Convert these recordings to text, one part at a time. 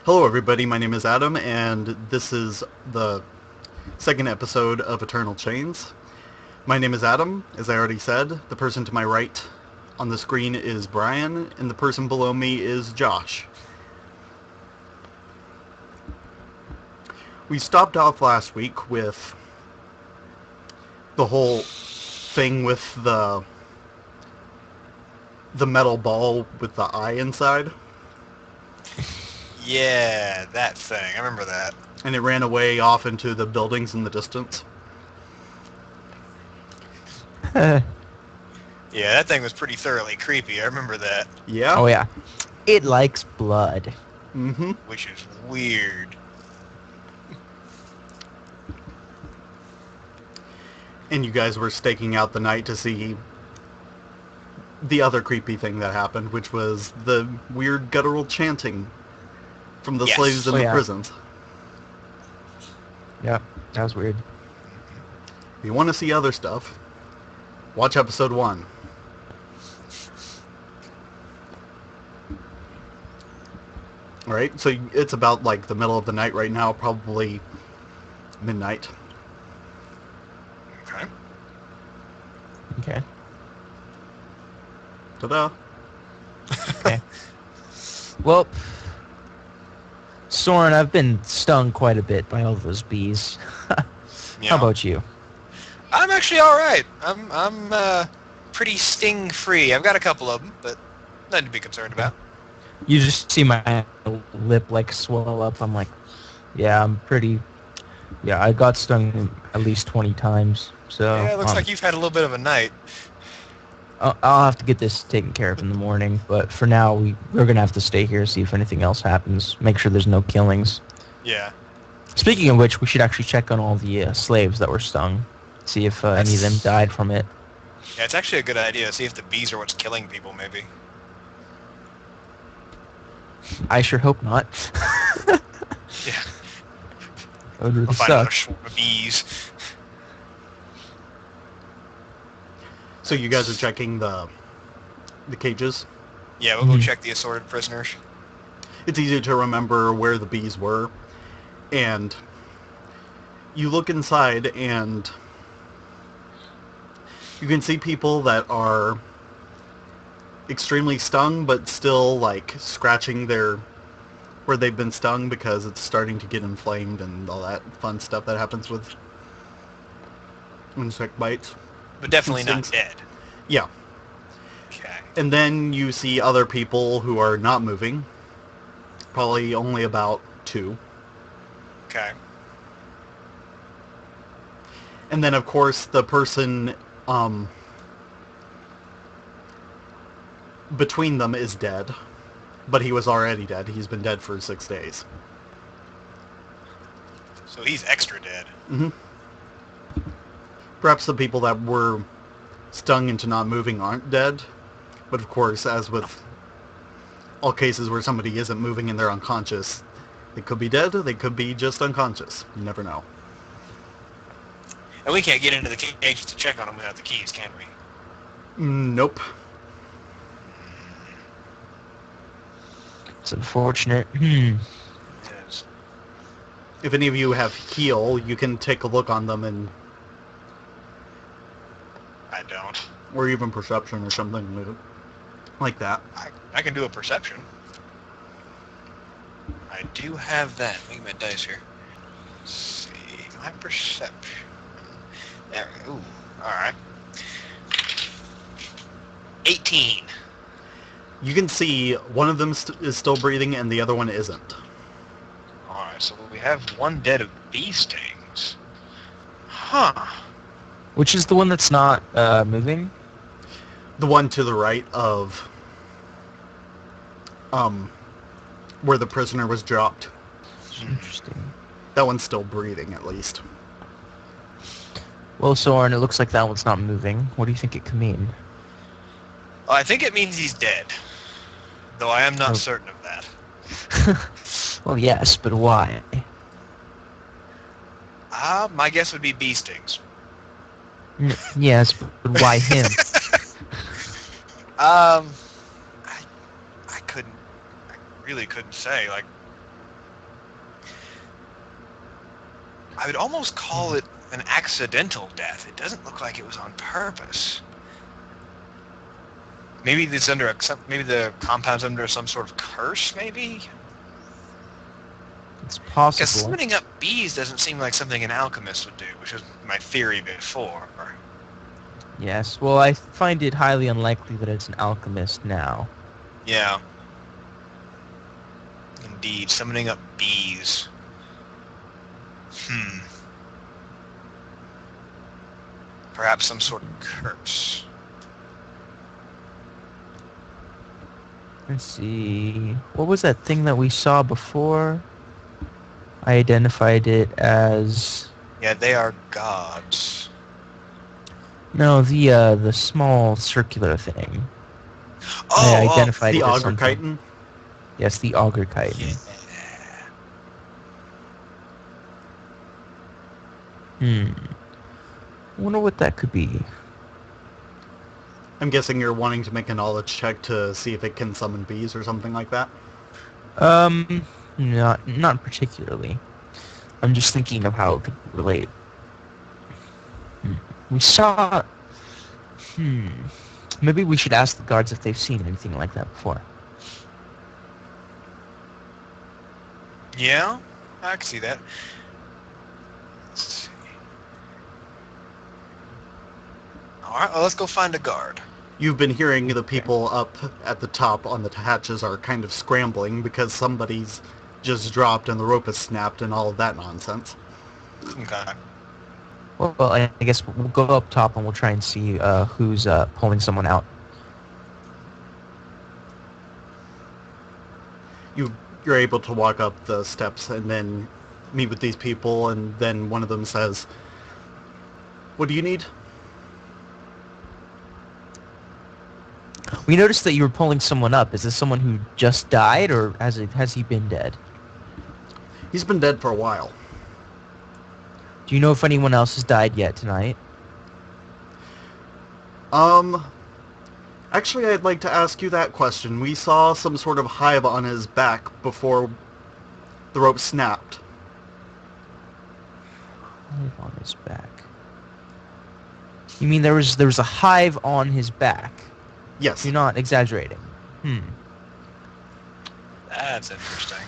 Hello everybody, my name is Adam, and this is the second episode of Eternal Chains. My name is Adam, as I already said. The person to my right on the screen is Brian, and the person below me is Josh. We stopped off last week with the whole thing with the metal ball with the eye inside. Yeah, that thing. I remember that. And it ran away off into the buildings in the distance. Yeah, that thing was pretty thoroughly creepy. I remember that. Yeah? Oh yeah. It likes blood. Mm-hmm. Which is weird. And you guys were staking out the night to see the other creepy thing that happened, which was the weird guttural chanting from the Yes. slaves in Oh, the yeah. prisons. Yeah, that was weird. If you want to see other stuff, watch episode 1. Alright, so it's about like the middle of the night right now, probably midnight. Okay. Okay. Ta-da! Okay. Well, Soren, I've been stung quite a bit by all those bees. Yeah. How about you? I'm actually all right. I'm pretty sting free. I've got a couple of them, but nothing to be concerned about. You just see my lip like swell up. I'm like, yeah, I'm pretty. Yeah, I got stung at least 20 times. So Yeah, it looks like you've had a little bit of a night. I'll have to get this taken care of in the morning. But for now, we're gonna have to stay here, see if anything else happens. Make sure there's no killings. Yeah. Speaking of which, we should actually check on all the slaves that were stung. See if any of them died from it. Yeah, it's actually a good idea. See if the bees are what's killing people, maybe. I sure hope not. Yeah. That would really We'll find another suck. swarm of bees. So you guys are checking the cages. Yeah, we'll go Mhm. check the assorted prisoners. It's easy to remember where the bees were, and you look inside and you can see people that are extremely stung but still like scratching where they've been stung because it's starting to get inflamed and all that fun stuff that happens with insect bites. But definitely not Stings. dead. Yeah. Okay. And then you see other people who are not moving, probably only about 2. Okay. And then, of course, the person between them is dead. But he was already dead. He's been dead for 6 days. So he's extra dead. Mm-hmm. Perhaps the people that were stung into not moving aren't dead. But, of course, as with all cases where somebody isn't moving and they're unconscious, they could be dead, they could be just unconscious. You never know. And we can't get into the cages to check on them without the keys, can we? Nope. It's unfortunate. Yes. If any of you have heal, you can take a look on them and I don't. or even perception or something like that. I can do a perception. I do have that. Look at my dice here. Let's see. My perception. There we go. Ooh. Alright. 18. You can see one of them is still breathing and the other one isn't. Alright, so we have one dead of bee stings. Huh. Which is the one that's not moving? The one to the right of where the prisoner was dropped. Interesting. That one's still breathing, at least. Well, Soren, it looks like that one's not moving. What do you think it could mean? I think it means he's dead. Though I am not Oh. certain of that. Well, yes, but why? My guess would be bee stings. Yes, but why him? I really couldn't say. Like, I would almost call it an accidental death. It doesn't look like it was on purpose. Maybe it's maybe the compound's under some sort of curse, maybe? It's Because possible. summoning up bees doesn't seem like something an alchemist would do, which was my theory before. Yes. Well, I find it highly unlikely that it's an alchemist now. Yeah. Indeed, summoning up bees. Perhaps some sort of curse. Let's see. What was that thing that we saw before? I identified it as... Yeah, they are gods. No, the small circular thing. I Oh, identified The it as auger something. chitin. Yes, the auger chitin. yeah. I wonder what that could be. I'm guessing you're wanting to make a knowledge check to see if it can summon bees or something like that. Not particularly. I'm just thinking of how it could relate. We saw... Maybe we should ask the guards if they've seen anything like that before. Yeah, I can see that. Let's see. Alright, well, let's go find a guard. You've been hearing the people up at the top on the hatches are kind of scrambling because somebody's just dropped and the rope has snapped and all of that nonsense. Okay. Well, I guess we'll go up top and we'll try and see who's pulling someone out. You're able to walk up the steps and then meet with these people, and then one of them says, "What do you need?" We noticed that you were pulling someone up. Is this someone who just died, or has he been dead? He's been dead for a while. Do you know if anyone else has died yet tonight? Actually, I'd like to ask you that question. We saw some sort of hive on his back before the rope snapped. Hive on his back. You mean there was a hive on his back? Yes. You're not exaggerating. That's interesting.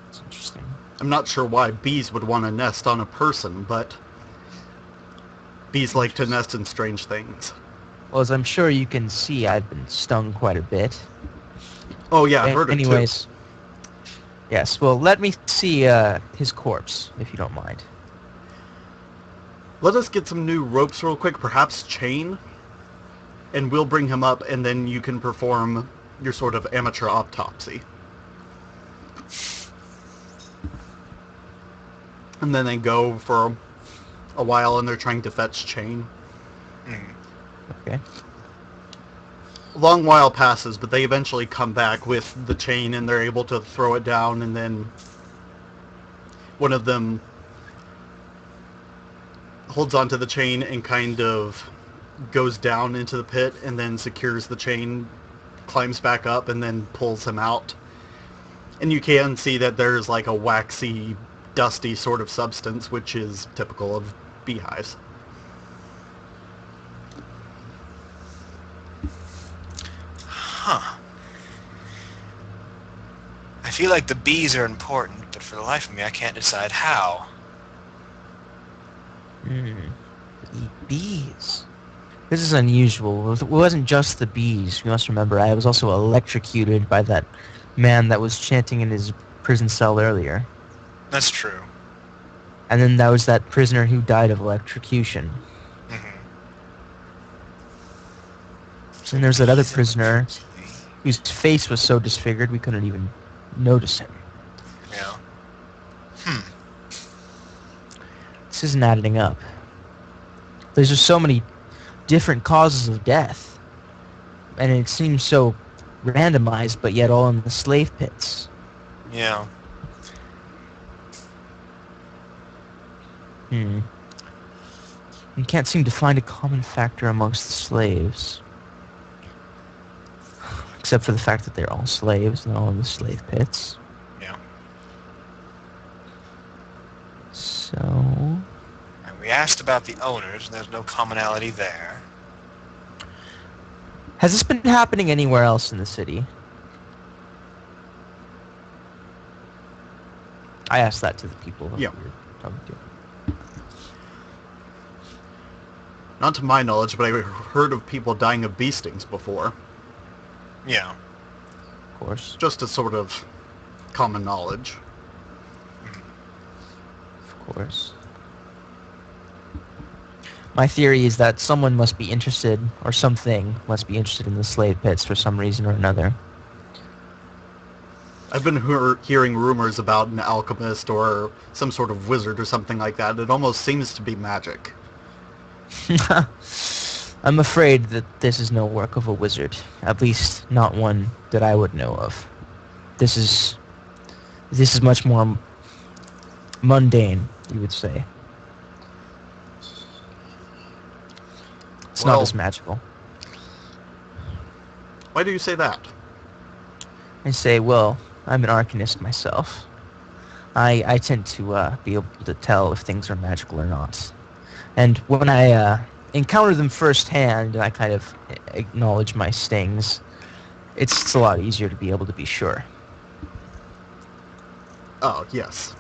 That's interesting. I'm not sure why bees would want to nest on a person, but bees like to nest in strange things. Well, as I'm sure you can see, I've been stung quite a bit. Oh yeah, I've heard it too. Anyways, yes. Well, let me see his corpse, if you don't mind. Let us get some new ropes real quick, perhaps chain, and we'll bring him up, and then you can perform your sort of amateur autopsy. And then they go for a while, and they're trying to fetch chain. Okay. A long while passes, but they eventually come back with the chain, and they're able to throw it down, and then one of them holds onto the chain and kind of goes down into the pit, and then secures the chain, climbs back up, and then pulls him out. And you can see that there's like a waxy, dusty sort of substance, which is typical of beehives. Huh. I feel like the bees are important, but for the life of me, I can't decide how. Bees. This is unusual. It wasn't just the bees. You must remember, I was also electrocuted by that man that was chanting in his prison cell earlier. That's true. And then that was that prisoner who died of electrocution. And there's that other prisoner whose face was so disfigured we couldn't even notice him. Yeah. This isn't adding up. There's just so many different causes of death. And it seems so randomized, but yet all in the slave pits. Yeah. You can't seem to find a common factor amongst the slaves. Except for the fact that they're all slaves and all in the slave pits. Yeah. So... And we asked about the owners, and there's no commonality there. Has this been happening anywhere else in the city? I asked that to the people who Yeah. we were talking to. Not to my knowledge, but I've heard of people dying of bee stings before. Yeah. Of course. Just as sort of common knowledge. Of course. My theory is that someone must be interested, or something must be interested in the slave pits for some reason or another. I've been hearing rumors about an alchemist or some sort of wizard or something like that. It almost seems to be magic. I'm afraid that this is no work of a wizard. At least not one that I would know of. This is much more mundane, you would say. It's not Well, as magical. Why do you say that? I say, well, I'm an arcanist myself. I tend to be able to tell if things are magical or not. And when I encounter them firsthand, and I kind of acknowledge my stings, it's a lot easier to be able to be sure. Oh, yes.